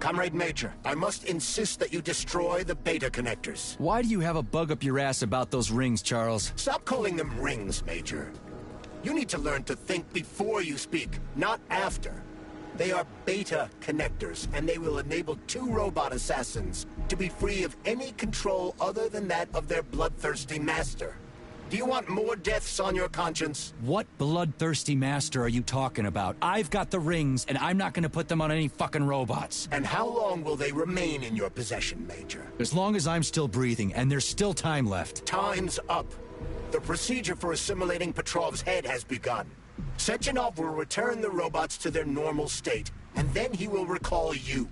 Comrade Major, I must insist that you destroy the beta connectors. Why do you have a bug up your ass about those rings, Charles? Stop calling them rings, Major. You need to learn to think before you speak, not after. They are beta connectors, and they will enable 2 robot assassins to be free of any control other than that of their bloodthirsty master. Do you want more deaths on your conscience? What bloodthirsty master are you talking about? I've got the rings, and I'm not gonna put them on any fucking robots. And how long will they remain in your possession, Major? As long as I'm still breathing, and there's still time left. Time's up. The procedure for assimilating Petrov's head has begun. Sechenov will return the robots to their normal state, and then he will recall you.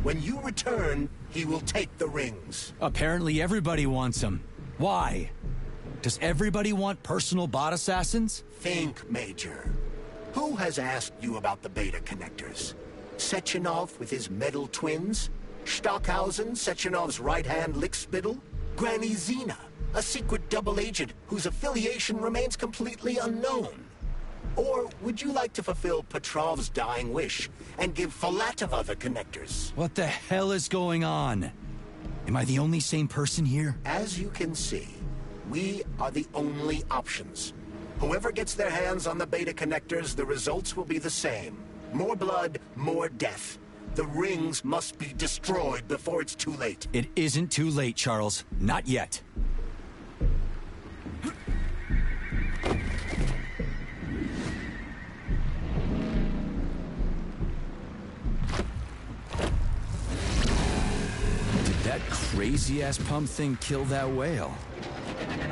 When you return, he will take the rings. Apparently everybody wants them. Why? Does everybody want personal bot assassins? Think, Major. Who has asked you about the beta connectors? Sechenov with his metal twins? Stockhausen, Sechenov's right-hand lickspittle? Granny Zena, a secret double agent whose affiliation remains completely unknown? Or would you like to fulfill Petrov's dying wish and give Filatova the connectors? What the hell is going on? Am I the only sane person here? As you can see, we are the only options. Whoever gets their hands on the beta connectors, the results will be the same. More blood, more death. The rings must be destroyed before it's too late. It isn't too late, Charles. Not yet. Did that crazy-ass pump thing kill that whale?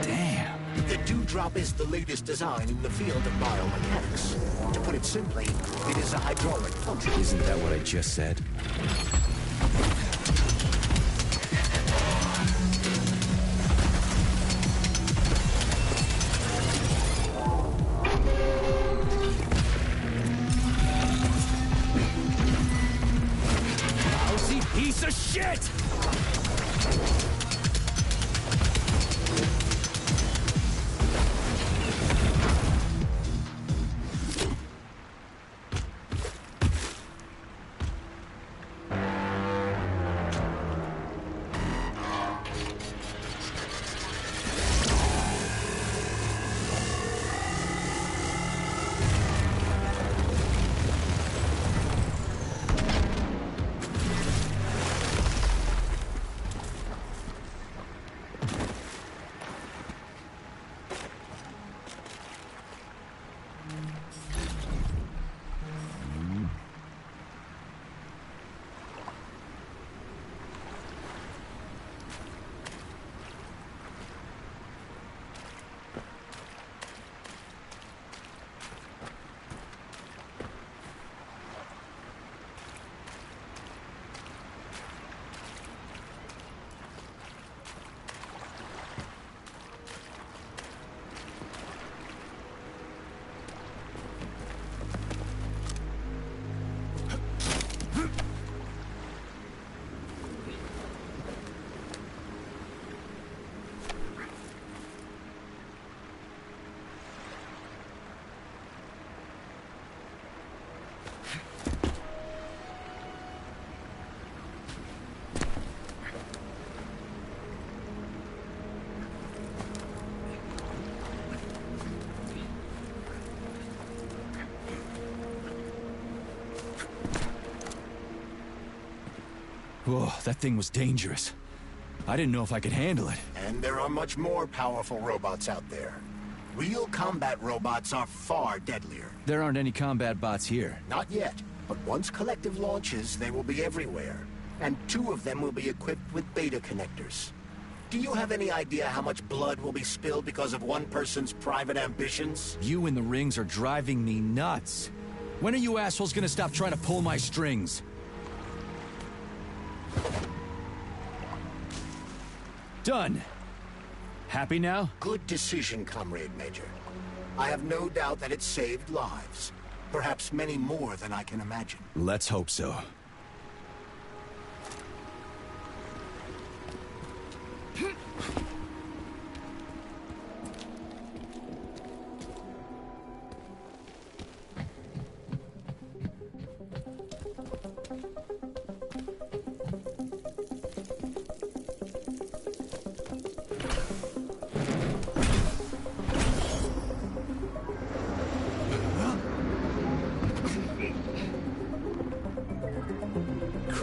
Damn. The Dewdrop is the latest design in the field of biomechanics. To put it simply, it is a hydraulic function. Isn't that what I just said? Lousy piece of shit! Whoa, that thing was dangerous. I didn't know if I could handle it. And there are much more powerful robots out there. Real combat robots are far deadlier. There aren't any combat bots here. Not yet, but once Collective launches, they will be everywhere. And 2 of them will be equipped with beta connectors. Do you have any idea how much blood will be spilled because of one person's private ambitions? You and the rings are driving me nuts. When are you assholes gonna stop trying to pull my strings? Done. Happy now? Good decision, Comrade Major. I have no doubt that it saved lives. Perhaps many more than I can imagine. Let's hope so.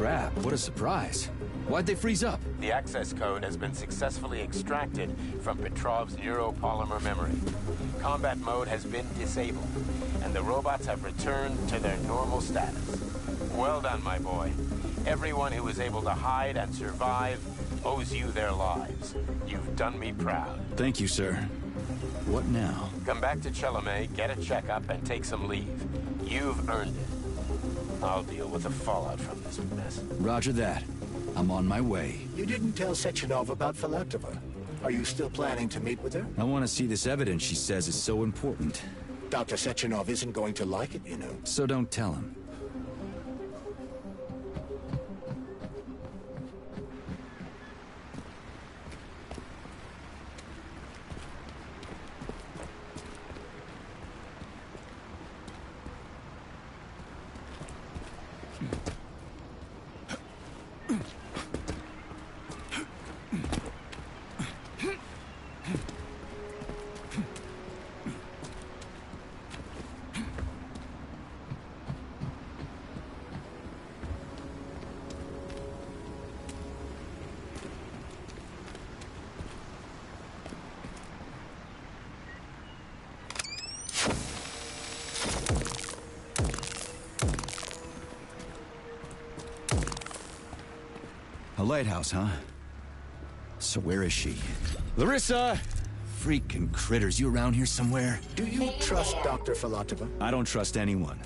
crap, what a surprise. Why'd they freeze up? The access code has been successfully extracted from Petrov's neuropolymer memory. Combat mode has been disabled, and the robots have returned to their normal status. Well done, my boy. Everyone who was able to hide and survive owes you their lives. You've done me proud. Thank you, sir. What now? Come back to Chalamet, get a checkup, and take some leave. You've earned it. I'll deal with the fallout from this mess. Roger that. I'm on my way. You didn't tell Sechenov about Filatova. Are you still planning to meet with her? I want to see this evidence she says is so important. Dr. Sechenov isn't going to like it, you know. So don't tell him. A lighthouse, huh? So where is she? Larissa! Freaking critters, you around here somewhere? Do you trust Dr. Filatova? I don't trust anyone.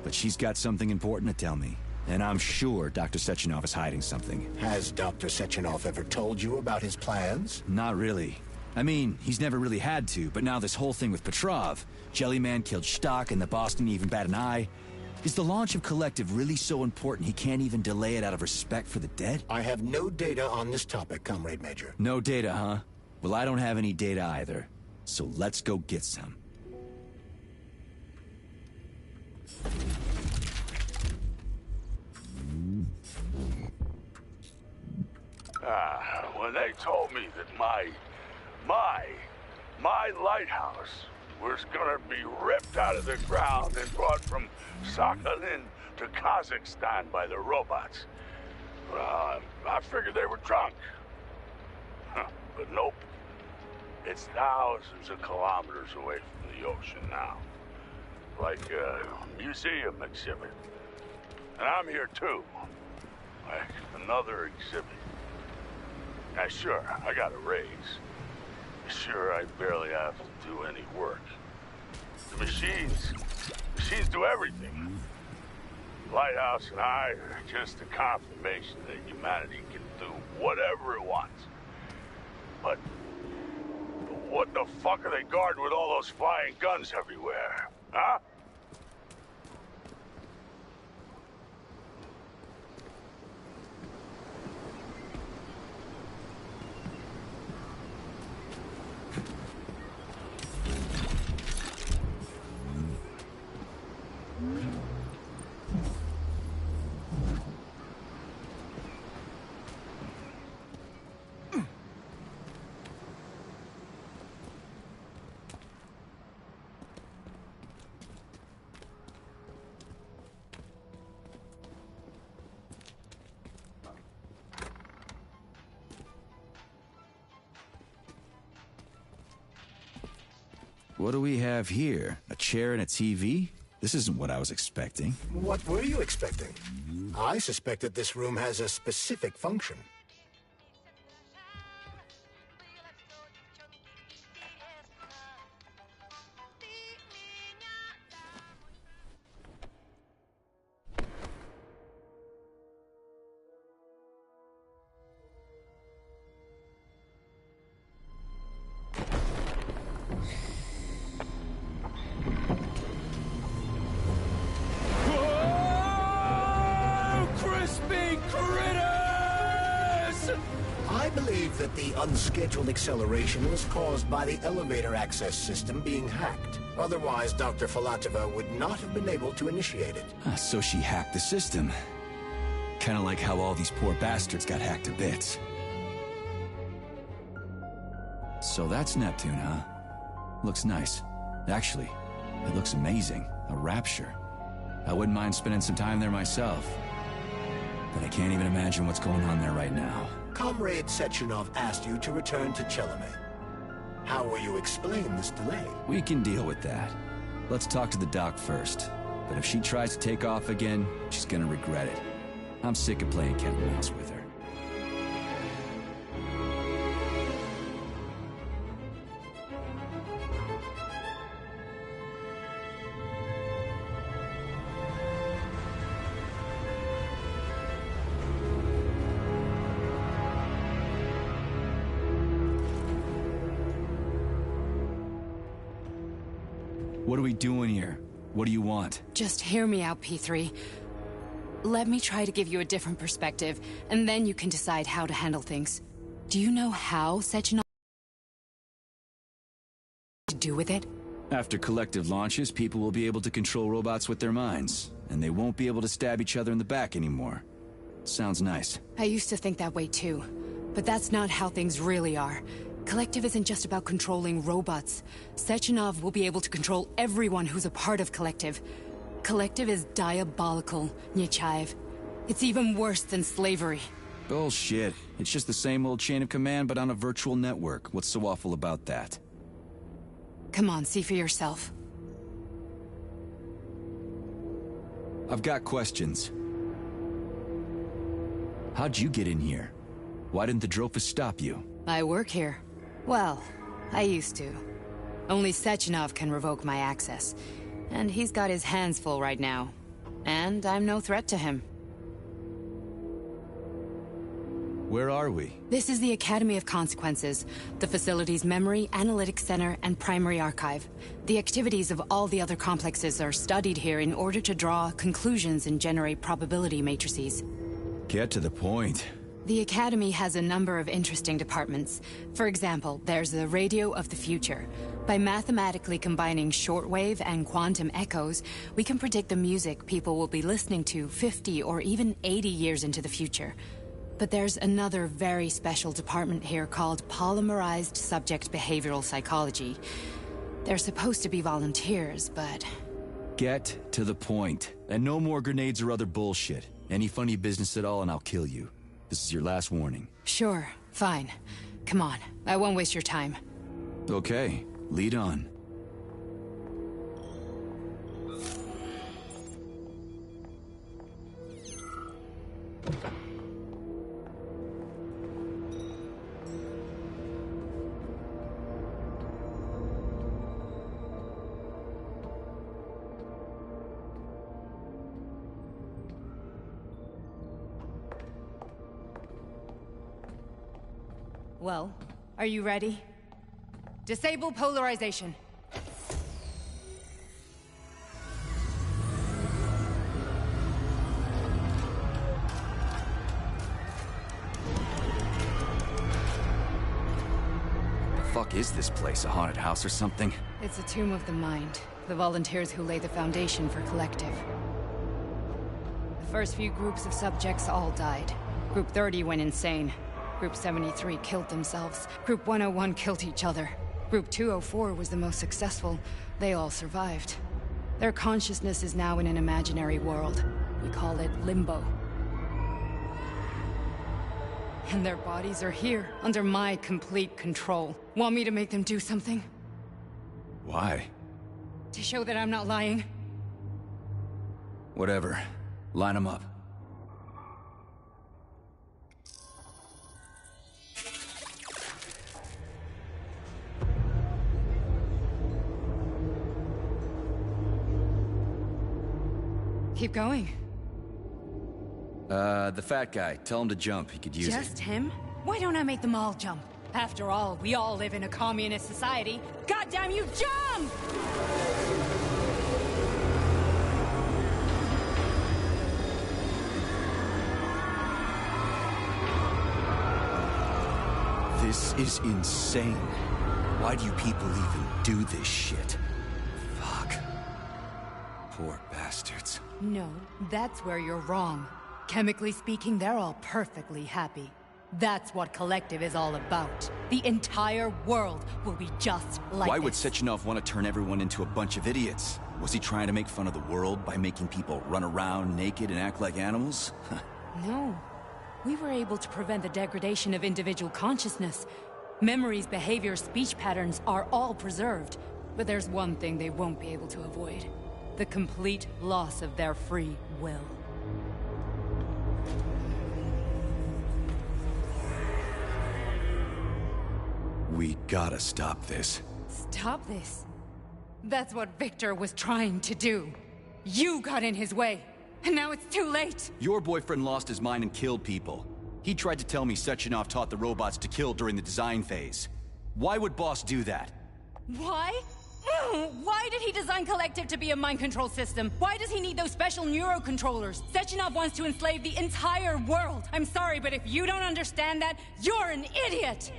But she's got something important to tell me. And I'm sure Dr. Sechenov is hiding something. Has Dr. Sechenov ever told you about his plans? Not really. I mean, he's never really had to, but now this whole thing with Petrov, Jellyman killed Stock and the boss didn't even bat an eye. Is the launch of Collective really so important he can't even delay it out of respect for the dead? I have no data on this topic, Comrade Major. No data, huh? Well, I don't have any data either. So let's go get some. When they told me that my lighthouse was gonna be ripped out of the ground and brought from Sakhalin to Kazakhstan by the robots, well, I figured they were drunk. But nope. It's thousands of kilometers away from the ocean now. Like a museum exhibit. And I'm here too. Like another exhibit. Now sure, I got a raise. Sure, I barely have to do any work. The machines do everything. Lighthouse and I are just a confirmation that humanity can do whatever it wants. But what the fuck are they guarding with all those flying guns everywhere? Huh? What do we have here? A chair and a TV? This isn't what I was expecting. What were you expecting? I suspected this room has a specific function. I believe that the unscheduled acceleration was caused by the elevator access system being hacked. Otherwise, Dr. Filatova would not have been able to initiate it. So she hacked the system. Kind of like how all these poor bastards got hacked to bits. So that's Neptune, huh? Looks nice. Actually, it looks amazing. A rapture. I wouldn't mind spending some time there myself. but I can't even imagine what's going on there right now. Comrade Sechenov asked you to return to Chelome. How will you explain this delay? We can deal with that. Let's talk to the doc first. But if she tries to take off again, she's gonna regret it. I'm sick of playing cat and mouse with her. What are we doing here? What do you want? Just hear me out, P3. Let me try to give you a different perspective, and then you can decide how to handle things. Do you know how Sechenov to do with it? After collective launches, people will be able to control robots with their minds, and they won't be able to stab each other in the back anymore. Sounds nice. I used to think that way too, but that's not how things really are. Collective isn't just about controlling robots. Sechenov will be able to control everyone who's a part of Collective. Collective is diabolical, Nechayev. It's even worse than slavery. Bullshit. It's just the same old chain of command, but on a virtual network. What's so awful about that? Come on, see for yourself. I've got questions. How'd you get in here? Why didn't the Drofus stop you? I work here. Well, I used to. Only Sechenov can revoke my access. And he's got his hands full right now. And I'm no threat to him. Where are we? This is the Academy of Consequences, the facility's memory, analytics center, and primary archive. The activities of all the other complexes are studied here in order to draw conclusions and generate probability matrices. Get to the point. The Academy has a number of interesting departments. For example, there's the Radio of the Future. By mathematically combining shortwave and quantum echoes, we can predict the music people will be listening to 50 or even 80 years into the future. But there's another very special department here called Polymerized Subject Behavioral Psychology. They're supposed to be volunteers, but... Get to the point. And no more grenades or other bullshit. Any funny business at all and I'll kill you. This is your last warning. Sure, fine. Come on, I won't waste your time. Okay, lead on. Well, are you ready? Disable polarization. The fuck is this place? A haunted house or something? It's a tomb of the mind. The volunteers who lay the foundation for Collective. The first few groups of subjects all died. Group 30 went insane. Group 73 killed themselves. Group 101 killed each other. Group 204 was the most successful. They all survived. Their consciousness is now in an imaginary world. We call it Limbo. And their bodies are here, under my complete control. Want me to make them do something? Why? To show that I'm not lying? Whatever. Line them up. Keep going. The fat guy. Tell him to jump. He could use it. Just him? Why don't I make them all jump? After all, we all live in a communist society. Goddamn you, jump! This is insane. Why do you people even do this shit? Fuck. Poor bastards. No, that's where you're wrong. Chemically speaking, they're all perfectly happy. That's what Collective is all about. The entire world will be just like Why would this. Sechenov want to turn everyone into a bunch of idiots? Was he trying to make fun of the world by making people run around naked and act like animals? No. We were able to prevent the degradation of individual consciousness. Memories, behaviors, speech patterns are all preserved. But there's one thing they won't be able to avoid. The complete loss of their free will. We gotta stop this. Stop this? That's what Victor was trying to do. You got in his way, and now it's too late! Your boyfriend lost his mind and killed people. He tried to tell me Sechenov taught the robots to kill during the design phase. Why would Boss do that? Why? Why did he design Collective to be a mind control system? Why does he need those special neurocontrollers? Sechenov wants to enslave the entire world! I'm sorry, but if you don't understand that, you're an idiot!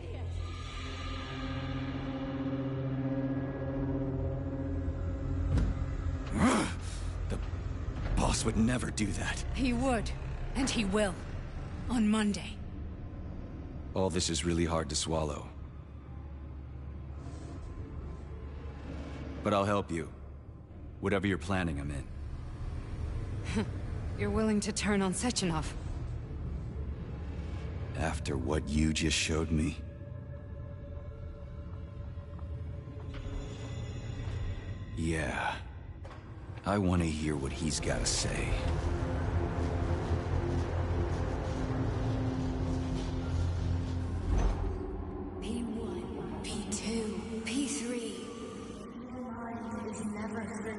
The boss would never do that. He would, and he will. On Monday. All this is really hard to swallow. But I'll help you. Whatever you're planning, I'm in. You're willing to turn on Sechenov? After what you just showed me? Yeah. I want to hear what he's got to say. P1, P2, P3. Your mind is never free.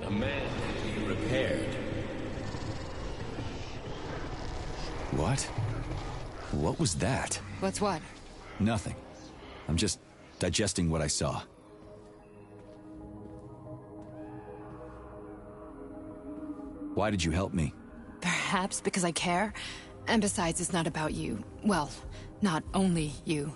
The man can be repaired. What? What was that? What's what? Nothing. I'm just digesting what I saw. Why did you help me? Perhaps because I care. And besides, it's not about you. Well, not only you.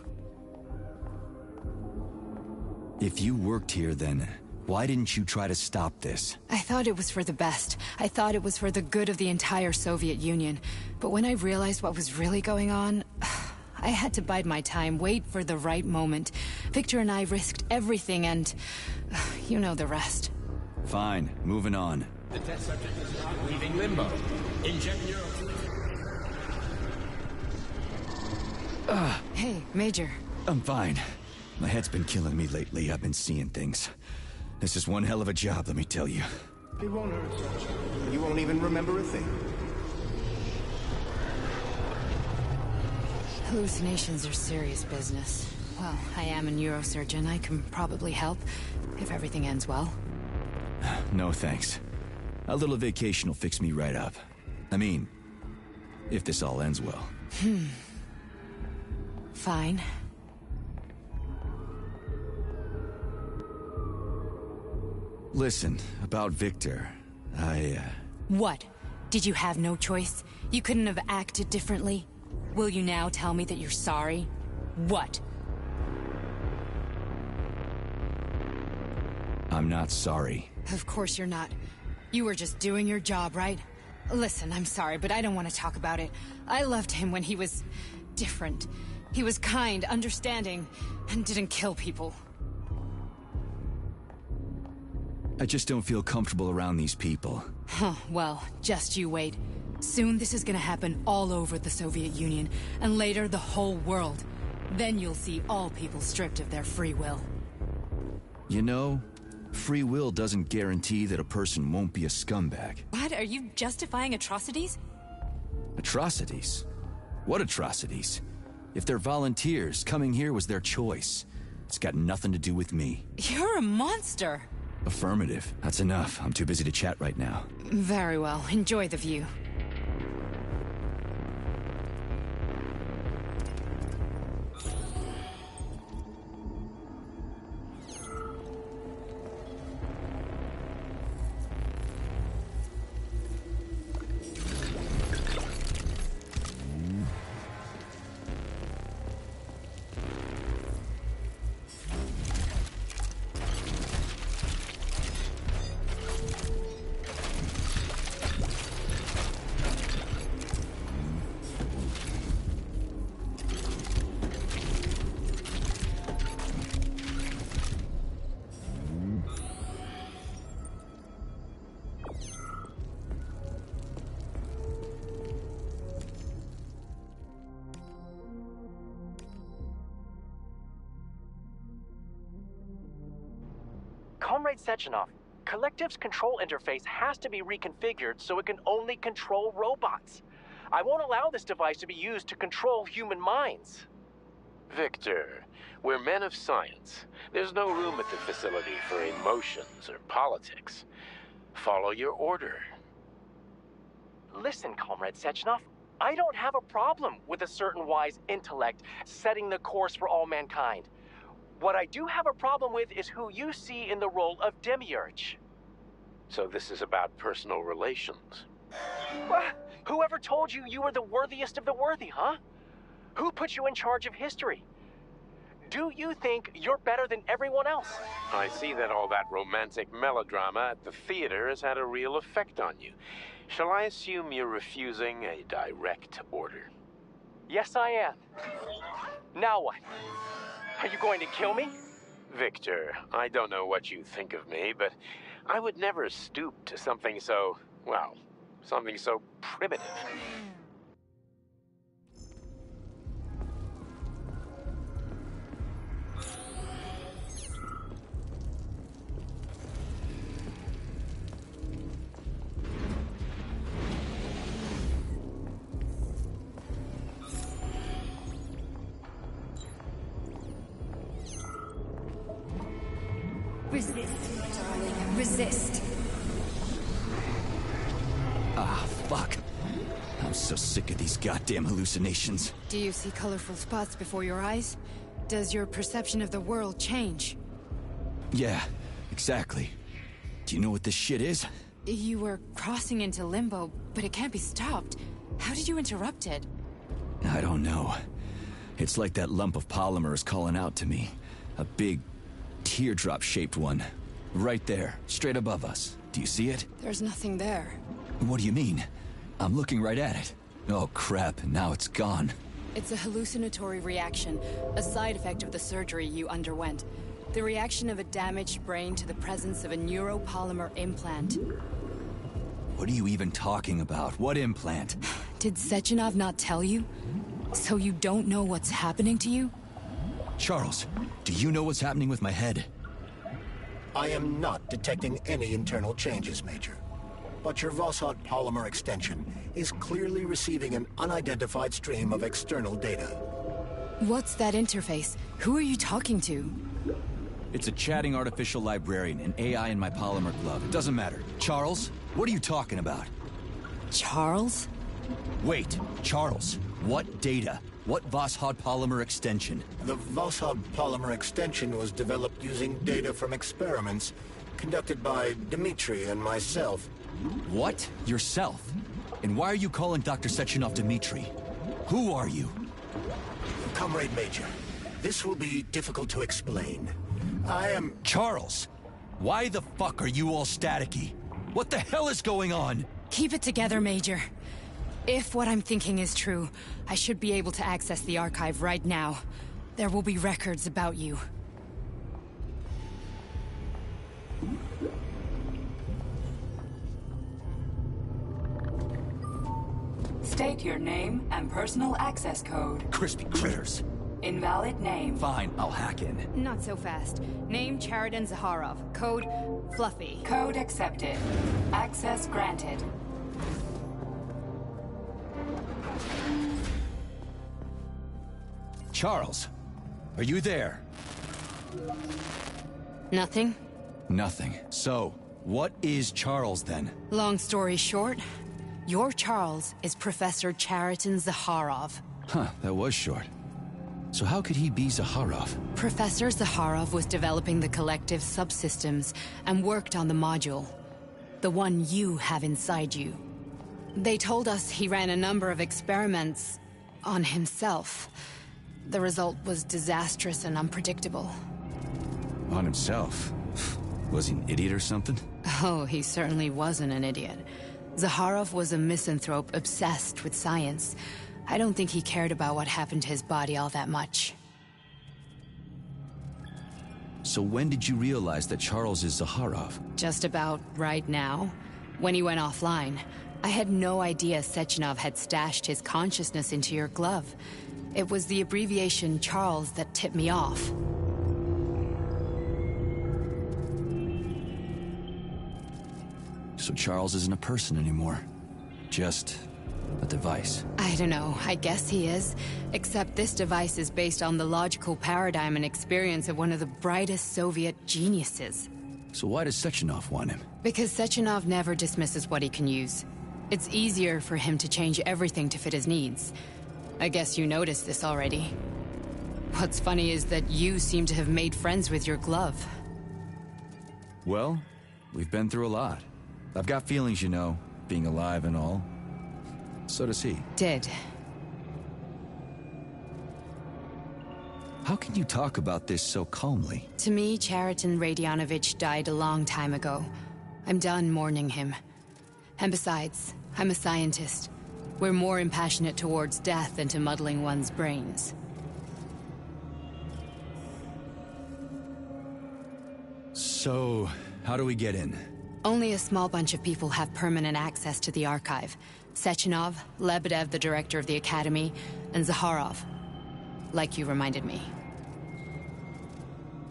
If you worked here, then why didn't you try to stop this? I thought it was for the best. I thought it was for the good of the entire Soviet Union. But when I realized what was really going on, I had to bide my time, wait for the right moment. Victor and I risked everything and you know the rest. Fine, moving on. The test subject is not leaving limbo. Inject neural. Hey, Major. I'm fine. My head's been killing me lately. I've been seeing things. This is one hell of a job, let me tell you. It won't hurt, Sergeant. You won't even remember a thing. Hallucinations are serious business. Well, I am a neurosurgeon. I can probably help, if everything ends well. No thanks. A little vacation will fix me right up. I mean, if this all ends well. Fine. Listen, about Victor, What? Did you have no choice? You couldn't have acted differently? Will you now tell me that you're sorry? What? I'm not sorry. Of course you're not. You were just doing your job, right? Listen, I'm sorry, but I don't want to talk about it. I loved him when he was different. He was kind, understanding, and didn't kill people. I just don't feel comfortable around these people. Huh, well, just you wait. Soon this is gonna happen all over the Soviet Union, and later the whole world. Then you'll see all people stripped of their free will. You know, free will doesn't guarantee that a person won't be a scumbag. What? Are you justifying atrocities? Atrocities? What atrocities? If they're volunteers, coming here was their choice. It's got nothing to do with me. You're a monster! Affirmative. That's enough. I'm too busy to chat right now. Very well. Enjoy the view. Comrade Sechenov, Collective's control interface has to be reconfigured so it can only control robots. I won't allow this device to be used to control human minds. Victor, we're men of science. There's no room at the facility for emotions or politics. Follow your order. Listen, Comrade Sechenov, I don't have a problem with a certain wise intellect setting the course for all mankind. What I do have a problem with is who you see in the role of Demiurge. So this is about personal relations. Whoever told you you were the worthiest of the worthy, huh? Who put you in charge of history? Do you think you're better than everyone else? I see that all that romantic melodrama at the theater has had a real effect on you. Shall I assume you're refusing a direct order? Yes, I am. Now what? Are you going to kill me? Victor, I don't know what you think of me, but I would never stoop to something so, well, something so primitive. Resist, darling. Resist. Ah, fuck. I'm so sick of these goddamn hallucinations. Do you see colorful spots before your eyes? Does your perception of the world change? Yeah, exactly. Do you know what this shit is? You were crossing into limbo, but it can't be stopped. How did you interrupt it? I don't know. It's like that lump of polymer is calling out to me. A big, teardrop-shaped one. Right there, straight above us. Do you see it? There's nothing there. What do you mean? I'm looking right at it. Oh crap, now it's gone. It's a hallucinatory reaction, a side effect of the surgery you underwent. The reaction of a damaged brain to the presence of a neuropolymer implant. What are you even talking about? What implant? Did Sechenov not tell you? So you don't know what's happening to you? Charles, do you know what's happening with my head? I am not detecting any internal changes, Major. But your Vossard polymer extension is clearly receiving an unidentified stream of external data. What's that interface? Who are you talking to? It's a chatting artificial librarian, an AI in my polymer glove. It doesn't matter. Charles, what are you talking about? Charles? Wait, Charles, what data? What Vossard polymer extension? The Vossard polymer extension was developed using data from experiments conducted by Dmitri and myself. What? Yourself? And why are you calling Dr. Sechenov Dmitri? Who are you? Comrade Major, this will be difficult to explain. I am... Charles! Why the fuck are you all staticky? What the hell is going on? Keep it together, Major. If what I'm thinking is true, I should be able to access the archive right now. There will be records about you. State your name and personal access code. Crispy critters. Invalid name. Fine, I'll hack in. Not so fast. Name Chariton Zaharov. Code Fluffy. Code accepted. Access granted. Charles, are you there? Nothing? Nothing. So, what is Charles then? Long story short, your Charles is Professor Chariton Zaharov. Huh, that was short. So how could he be Zaharov? Professor Zaharov was developing the collective subsystems and worked on the module. The one you have inside you. They told us he ran a number of experiments on himself. The result was disastrous and unpredictable. On himself? Was he an idiot or something? Oh, he certainly wasn't an idiot. Zaharov was a misanthrope obsessed with science. I don't think he cared about what happened to his body all that much. So when did you realize that Charles is Zaharov? Just about right now, when he went offline. I had no idea Sechenov had stashed his consciousness into your glove. It was the abbreviation Charles that tipped me off. So Charles isn't a person anymore. Just a device. I don't know, I guess he is. Except this device is based on the logical paradigm and experience of one of the brightest Soviet geniuses. So why does Sechenov want him? Because Sechenov never dismisses what he can use. It's easier for him to change everything to fit his needs. I guess you noticed this already. What's funny is that you seem to have made friends with your glove. Well, we've been through a lot. I've got feelings, you know, being alive and all. So does he. Did. How can you talk about this so calmly? To me, Chariton Radionovich died a long time ago. I'm done mourning him. And besides, I'm a scientist. We're more impassionate towards death than to muddling one's brains. So, how do we get in? Only a small bunch of people have permanent access to the archive. Sechenov, Lebedev, the director of the Academy, and Zakharov. Like you reminded me.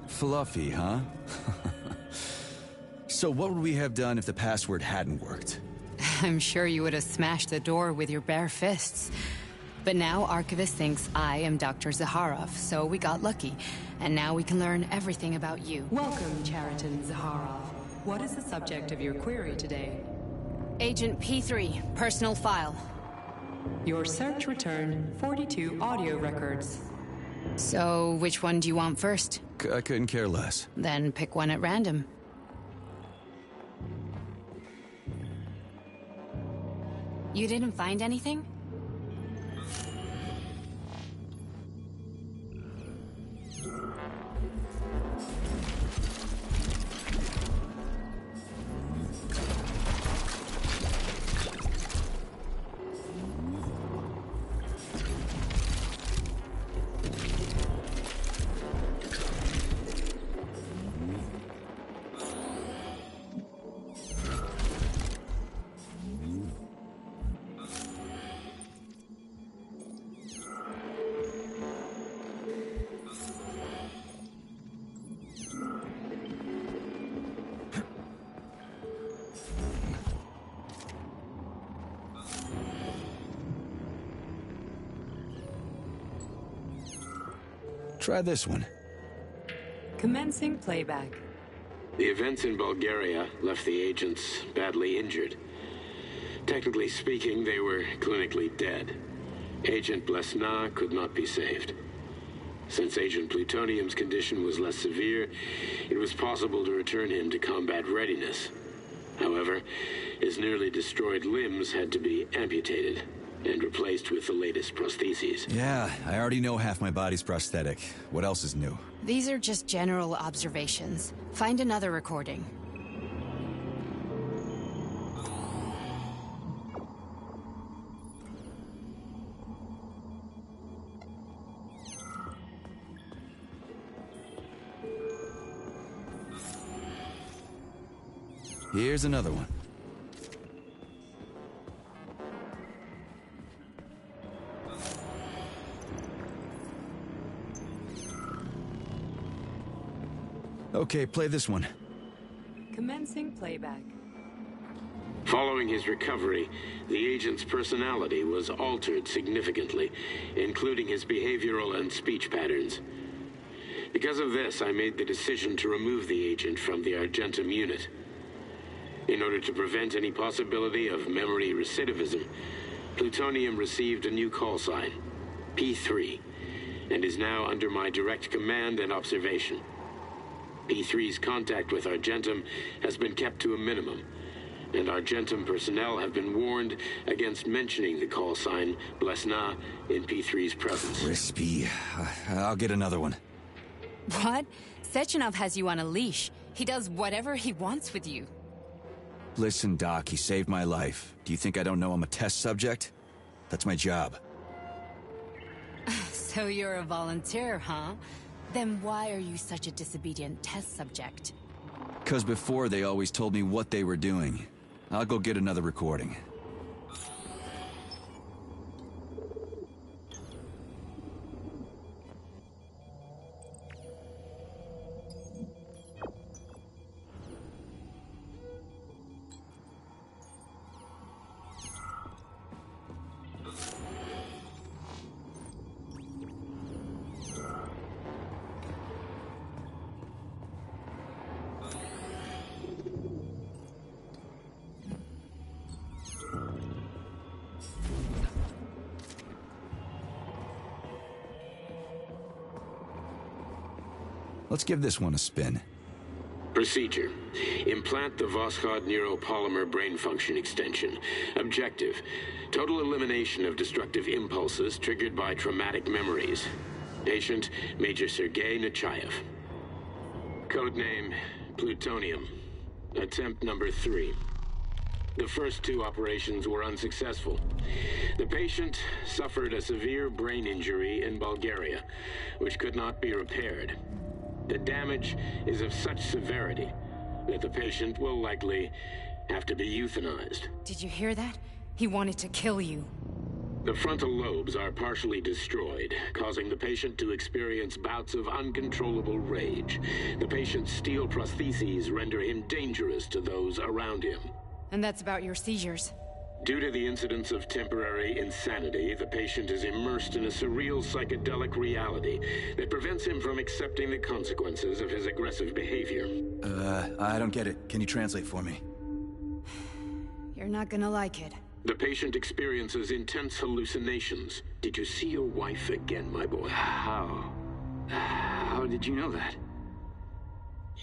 Fluffy, huh? So what would we have done if the password hadn't worked? I'm sure you would have smashed the door with your bare fists. But now Archivist thinks I am Dr. Zakharov, so we got lucky. And now we can learn everything about you. Welcome, Chariton Zakharov. What is the subject of your query today? Agent P3, personal file. Your search returned 42 audio records. So, which one do you want first? I couldn't care less. Then pick one at random. You didn't find anything? Try this one. Commencing playback. The events in Bulgaria left the agents badly injured. Technically speaking, they were clinically dead. Agent Blesna could not be saved. Since Agent Plutonium's condition was less severe, it was possible to return him to combat readiness. However, his nearly destroyed limbs had to be amputated and replaced with the latest prostheses. Yeah, I already know half my body's prosthetic. What else is new? These are just general observations. Find another recording. Here's another one. Okay, play this one. Commencing playback. Following his recovery, the agent's personality was altered significantly, including his behavioral and speech patterns. Because of this, I made the decision to remove the agent from the Argentum unit. In order to prevent any possibility of memory recidivism, Plutonium received a new call sign, P3, and is now under my direct command and observation. P3's contact with Argentum has been kept to a minimum, and Argentum personnel have been warned against mentioning the call sign Blesna in P3's presence. Crispy. I'll get another one. What? Sechenov has you on a leash. He does whatever he wants with you. Listen, Doc, he saved my life. Do you think I don't know I'm a test subject? That's my job. So you're a volunteer, huh? Then why are you such a disobedient test subject? 'Cause before they always told me what they were doing. I'll go get another recording. Let's give this one a spin. Procedure. Implant the Voskhod neuropolymer brain function extension. Objective. Total elimination of destructive impulses triggered by traumatic memories. Patient, Major Sergei Nechayev. Codename, Plutonium. Attempt number 3. The first 2 operations were unsuccessful. The patient suffered a severe brain injury in Bulgaria, which could not be repaired. The damage is of such severity that the patient will likely have to be euthanized. Did you hear that? He wanted to kill you. The frontal lobes are partially destroyed, causing the patient to experience bouts of uncontrollable rage. The patient's steel prostheses render him dangerous to those around him. And that's about your seizures. Due to the incidence of temporary insanity, the patient is immersed in a surreal psychedelic reality that prevents him from accepting the consequences of his aggressive behavior. I don't get it. Can you translate for me? You're not gonna like it. The patient experiences intense hallucinations. Did you see your wife again, my boy? How did you know that?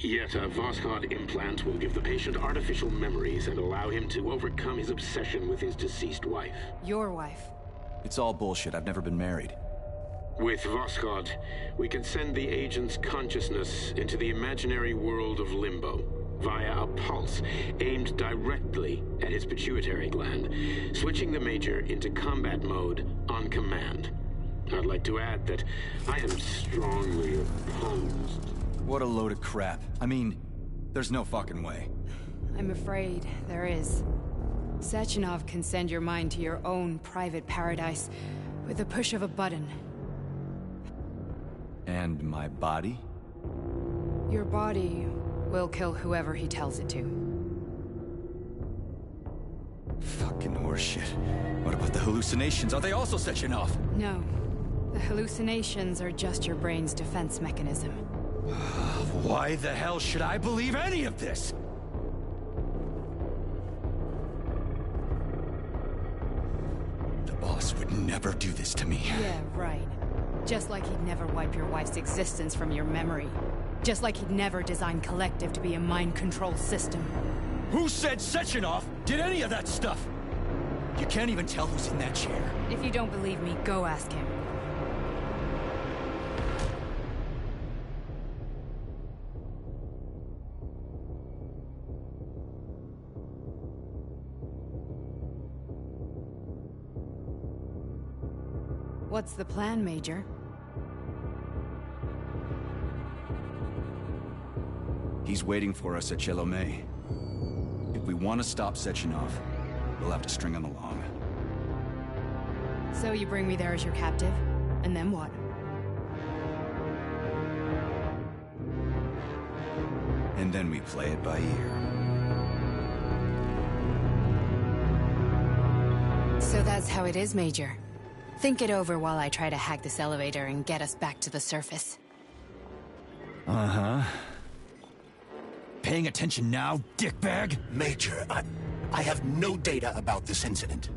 Yet a Voskhod implant will give the patient artificial memories and allow him to overcome his obsession with his deceased wife. Your wife. It's all bullshit. I've never been married. With Voskhod, we can send the agent's consciousness into the imaginary world of limbo via a pulse aimed directly at his pituitary gland, switching the Major into combat mode on command. I'd like to add that I am strongly opposed. What a load of crap. I mean, there's no fucking way. I'm afraid there is. Sechenov can send your mind to your own private paradise with the push of a button. And my body? Your body will kill whoever he tells it to. Fucking horseshit. What about the hallucinations? Are they also Sechenov? No. The hallucinations are just your brain's defense mechanism. Why the hell should I believe any of this? The boss would never do this to me. Yeah, right. Just like he'd never wipe your wife's existence from your memory. Just like he'd never design Collective to be a mind control system. Who said Sechenov did any of that stuff? You can't even tell who's in that chair. If you don't believe me, go ask him. What's the plan, Major? He's waiting for us at Chelomey. If we want to stop Sechenov, we'll have to string him along. So you bring me there as your captive, and then what? And then we play it by ear. So that's how it is, Major. Think it over while I try to hack this elevator and get us back to the surface. Uh-huh. Paying attention now, dickbag? Major, I have no data about this incident.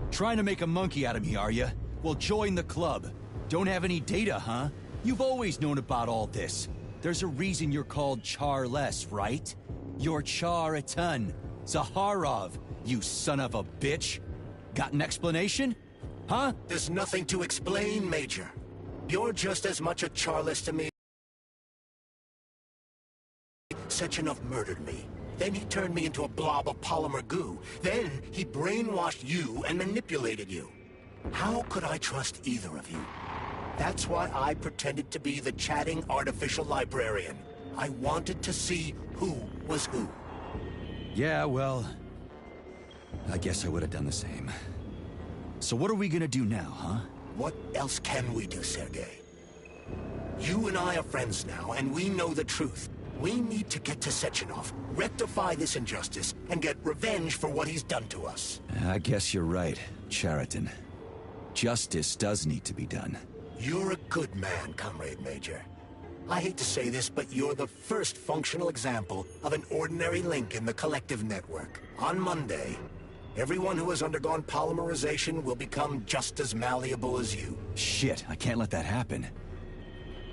Trying to make a monkey out of me, are you? Well, join the club. Don't have any data, huh? You've always known about all this. There's a reason you're called Charless, right? You're Char-a-ton. Zaharov, you son of a bitch. Got an explanation? Huh? There's nothing to explain, Major. You're just as much a Charless to me. Sechenov murdered me. Then he turned me into a blob of polymer goo. Then he brainwashed you and manipulated you. How could I trust either of you? That's why I pretended to be the chatting artificial librarian. I wanted to see who was who. Yeah, well, I guess I would have done the same. So what are we gonna do now, huh? What else can we do, Sergei? You and I are friends now, and we know the truth. We need to get to Sechenov, rectify this injustice, and get revenge for what he's done to us. I guess you're right, Chariton. Justice does need to be done. You're a good man, Comrade Major. I hate to say this, but you're the first functional example of an ordinary link in the Collective network. On Monday, everyone who has undergone polymerization will become just as malleable as you. Shit, I can't let that happen.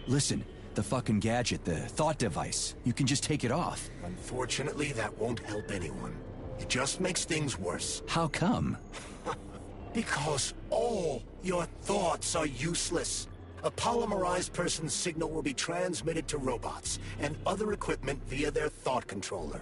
Listen, The fucking gadget, the thought device. You can just take it off. Unfortunately, that won't help anyone. It just makes things worse. How come? Because all your thoughts are useless. A polymerized person's signal will be transmitted to robots and other equipment via their thought controller.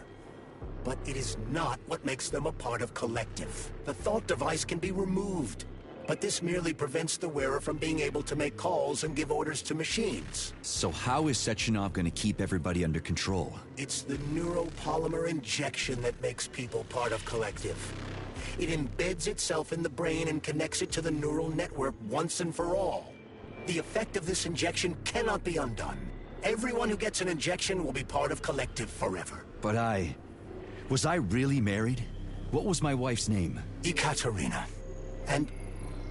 But it is not what makes them a part of Collective. The thought device can be removed, but this merely prevents the wearer from being able to make calls and give orders to machines. So how is Sechenov gonna keep everybody under control? It's the neuropolymer injection that makes people part of Collective. It embeds itself in the brain and connects it to the neural network once and for all. The effect of this injection cannot be undone. Everyone who gets an injection will be part of Collective forever. But was I really married? What was my wife's name? Ekaterina. And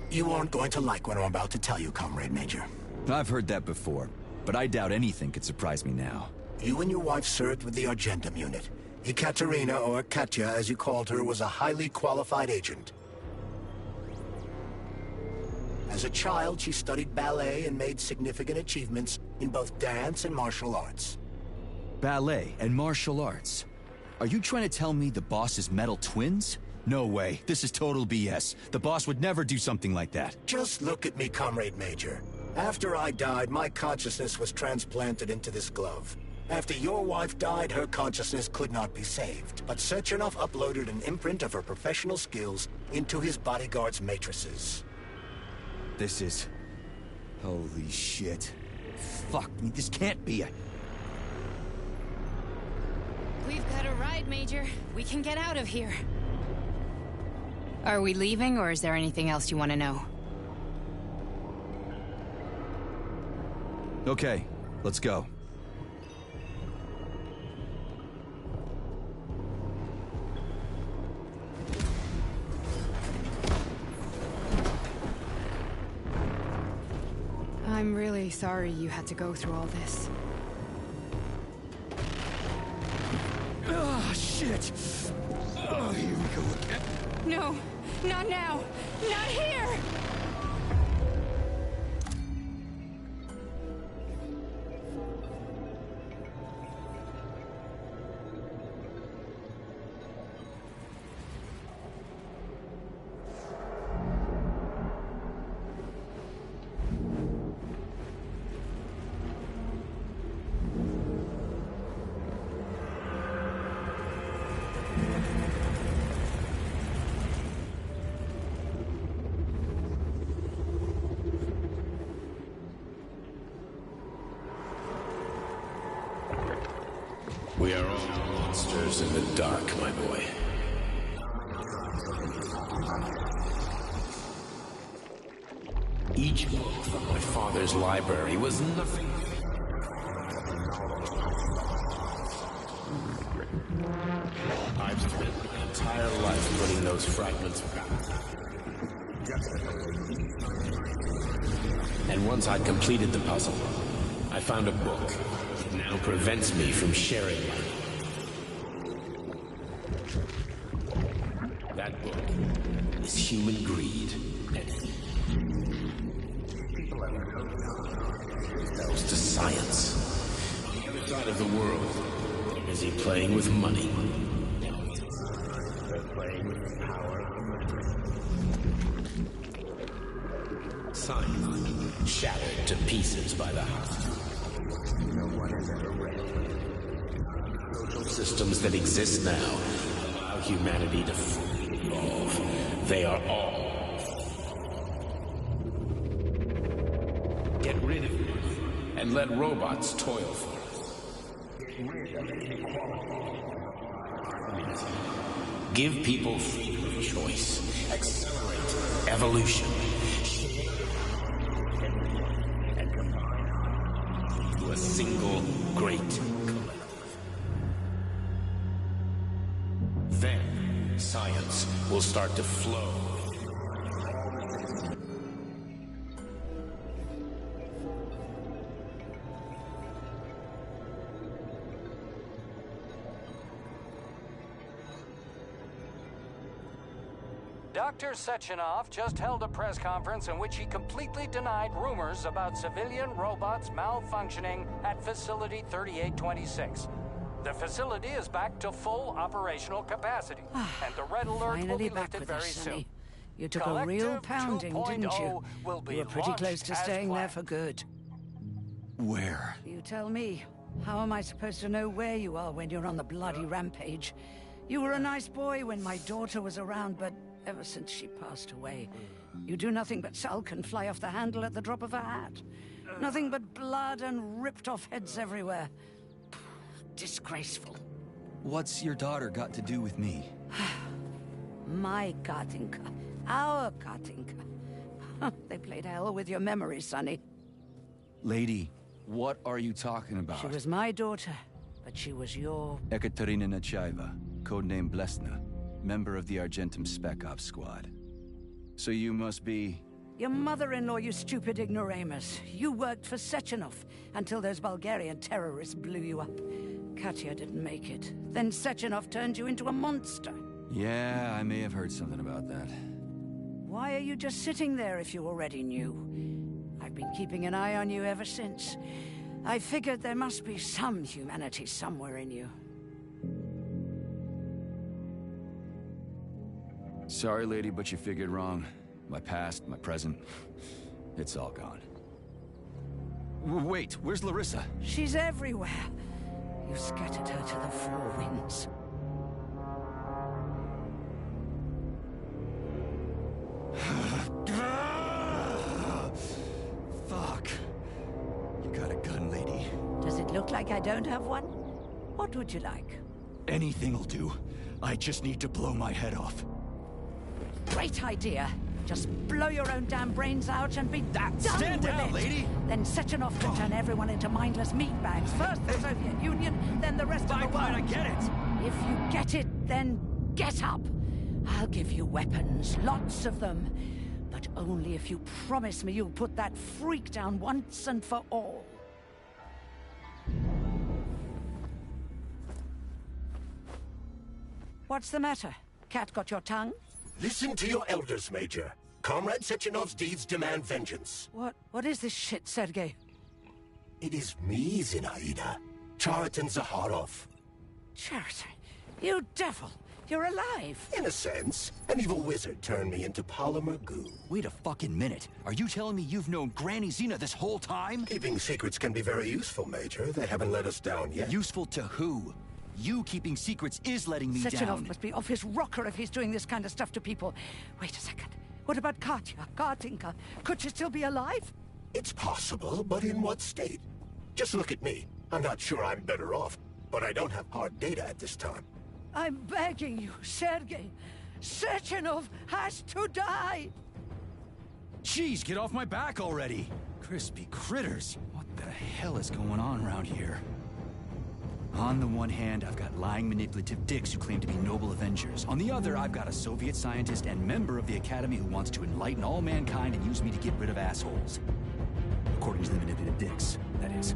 you aren't going to like what I'm about to tell you, Comrade Major. I've heard that before, but I doubt anything could surprise me now. You and your wife served with the Argentum unit. Ekaterina, or Katya as you called her, was a highly qualified agent. As a child, she studied ballet and made significant achievements in both dance and martial arts. Ballet and martial arts? Are you trying to tell me the boss is metal twins? No way. This is total BS. The boss would never do something like that. Just look at me, Comrade Major. After I died, my consciousness was transplanted into this glove. After your wife died, her consciousness could not be saved. But Sechenov uploaded an imprint of her professional skills into his bodyguard's matrices. This is... holy shit. Fuck me, this can't be a... We've got a ride, Major. We can get out of here. Are we leaving, or is there anything else you want to know? Okay, let's go. I'm really sorry you had to go through all this. Oh, shit! Oh, here we go again. No, not now! Not here! We are all monsters in the dark, my boy. Each book from my father's library was nothing. I've spent my entire life putting those fragments back. And once I'd completed the puzzle, I found a book. It now prevents me from sharing my... That book is human greed and goes to science. On the other side of the world, they're busy playing with money. They're playing with the power of the science shattered to pieces by the house. Social systems that exist now allow humanity to fully evolve. They are all. Get rid of it and let robots toil for us. Give people freedom of choice. Accelerate evolution. And combine to a single great collective. Then science will start to flow. Dr. Sechenov just held a press conference in which he completely denied rumors about civilian robots malfunctioning at Facility 3826. The facility is back to full operational capacity, and the red alert will be lifted very soon. You took a real pounding, didn't you? You were pretty close to staying there for good. Where? You tell me. How am I supposed to know where you are when you're on the bloody rampage? You were a nice boy when my daughter was around, but ever since she passed away, you do nothing but sulk and fly off the handle at the drop of a hat. Nothing but blood and ripped off heads everywhere. Disgraceful. What's your daughter got to do with me? My Katinka. Our Katinka. They played hell with your memory, Sonny. Lady, what are you talking about? She was my daughter, but she was your... Ekaterina Nechaeva, codename Blesna, member of the Argentum Spec Ops squad. So you must be... Your mother-in-law, you stupid ignoramus. You worked for Sechenov until those Bulgarian terrorists blew you up. Katya didn't make it. Then Sechenov turned you into a monster. Yeah, I may have heard something about that. Why are you just sitting there if you already knew? I've been keeping an eye on you ever since. I figured there must be some humanity somewhere in you. Sorry, lady, but you figured wrong. My past, my present, it's all gone. Wait, where's Larissa? She's everywhere. You scattered her to the four winds. Fuck. You got a gun, lady. Does it look like I don't have one? What would you like? Anything'll do. I just need to blow my head off. Great idea. Just blow your own damn brains out and be done with it. Stand down, lady! Then Sechenov can turn everyone into mindless meatbags. First the Soviet Union, then the rest of the world. Fine, I get it. If you get it, then get up. I'll give you weapons, lots of them. But only if you promise me you'll put that freak down once and for all. What's the matter? Cat got your tongue? Listen to your elders, Major. Comrade Sechenov's deeds demand vengeance. What is this shit, Sergei? It is me, Zinaida. Chariton Zaharov. Chariton? You devil! You're alive! In a sense. An evil wizard turned me into polymer goo. Wait a fucking minute. Are you telling me you've known Granny Zena this whole time? Keeping secrets can be very useful, Major. They haven't let us down yet. Useful to who? You keeping secrets is letting me Sechenov down. must be off his rocker if he's doing this kind of stuff to people. Wait a second. What about Katya, Katinka? Could she still be alive? It's possible, but in what state? Just look at me. I'm not sure I'm better off, but I don't have hard data at this time. I'm begging you, Sergei. Sechenov has to die! Jeez, get off my back already! Crispy critters. What the hell is going on around here? On the one hand, I've got lying, manipulative dicks who claim to be noble avengers. On the other, I've got a Soviet scientist and member of the Academy who wants to enlighten all mankind and use me to get rid of assholes. According to the manipulative dicks, that is.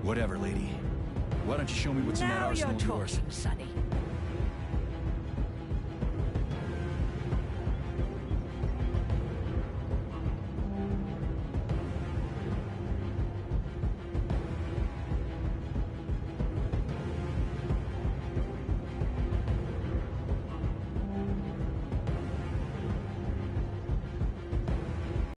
Whatever, lady. Why don't you show me what's in that arsenal of yours? Now you're talking, Sonny.